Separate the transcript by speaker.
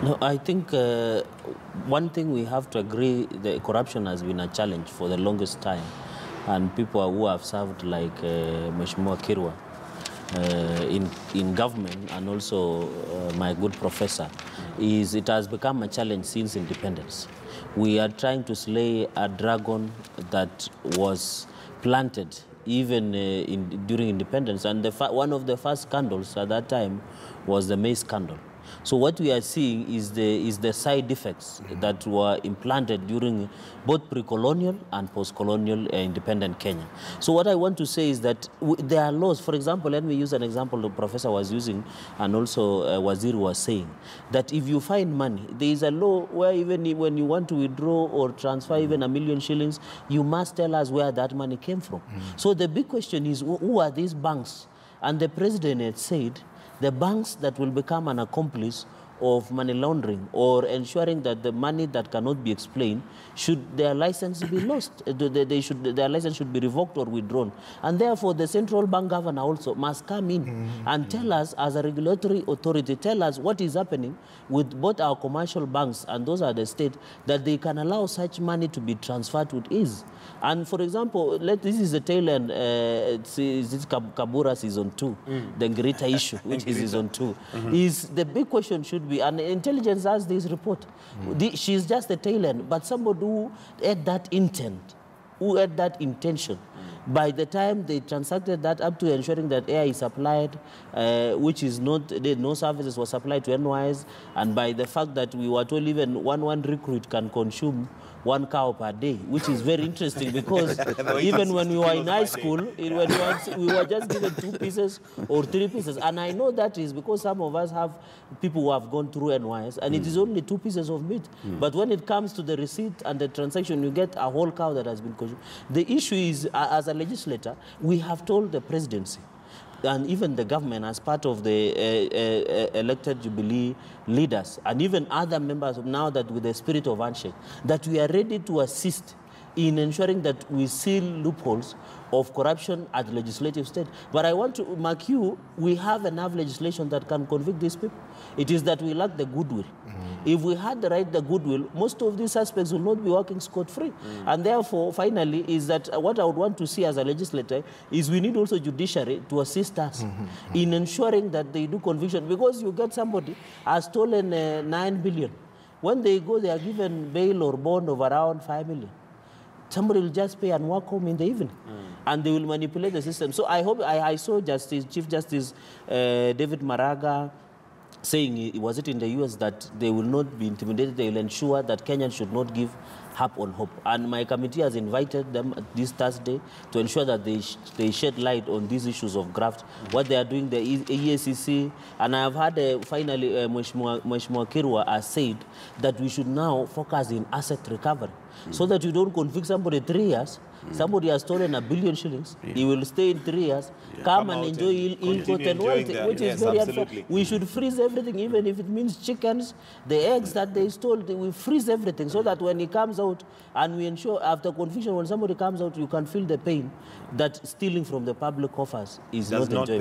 Speaker 1: No, I think one thing we have to agree, the corruption has been a challenge for the longest time. And people who have served like Mheshimiwa Kirwa in government, and also my good professor, it has become a challenge since independence. We are trying to slay a dragon that was planted even during independence. And one of the first scandals at that time was the maize scandal. So what we are seeing is the side effects that were implanted during both pre-colonial and post-colonial independent Kenya. So what I want to say is that there are laws. For example, let me use an example the professor was using, and also Waziri was saying, that if you find money, there is a law where even when you want to withdraw or transfer even $1 million shillings, you must tell us where that money came from. So the big question is, who are these banks? And the president had said, the banks that will become an accomplice of money laundering or ensuring that the money that cannot be explained, should their license be lost, their license should be revoked or withdrawn. And therefore, the central bank governor also must come in and tell us, as a regulatory authority, tell us what is happening with both our commercial banks and those are the state, that they can allow such money to be transferred with ease. And for example, this is the tail end, it's Kabura season 2, the greater issue, which is season 2. Is the big question should be, and intelligence has this report, she's just the tail end, but somebody who had that intent, who had that intention, by the time they transacted that up to ensuring that air is supplied, which is not, no services were supplied to NYS, and by the fact that we were told even one recruit can consume 1 cow per day, which is very interesting because even when we were in high school, we were just given 2 pieces or 3 pieces. And I know that is because some of us have people who have gone through NYS, and it is only 2 pieces of meat. But when it comes to the receipt and the transaction, you get a whole cow that has been consumed. The issue is, as a legislator, we have told the presidency and even the government, as part of the elected Jubilee leaders, and even other members now, that with the spirit of handshake, that we are ready to assist in ensuring that we seal loopholes of corruption at the legislative state. But I want to mark you, we have enough legislation that can convict these people. It is that we lack the goodwill. If we had the goodwill, most of these suspects will not be working scot-free. And therefore, finally, is that what I would want to see as a legislator is we need also judiciary to assist us in ensuring that they do conviction. Because you get somebody has stolen 9 billion. When they go, they are given bail or bond of around 5 million. Somebody will just pay and walk home in the evening. And they will manipulate the system. So I hope, I saw Chief Justice David Maraga saying, was it in the US, that they will not be intimidated, they will ensure that Kenyans should not give up on hope. And my committee has invited them this Thursday to ensure that they shed light on these issues of graft, what they are doing, the EACC. And I have heard finally Mheshimiwa Kirwa has said that we should now focus in asset recovery, so that you don't convict somebody 3 years. Somebody has stolen 1 billion shillings. He will stay in 3 years, come and enjoy ill-gotten wealth, which is very unfair. We should freeze everything, even if it means chickens, the eggs that they stole, we freeze everything, so that when he comes out, and we ensure after conviction, when somebody comes out, you can feel the pain that stealing from the public coffers is not enjoyable.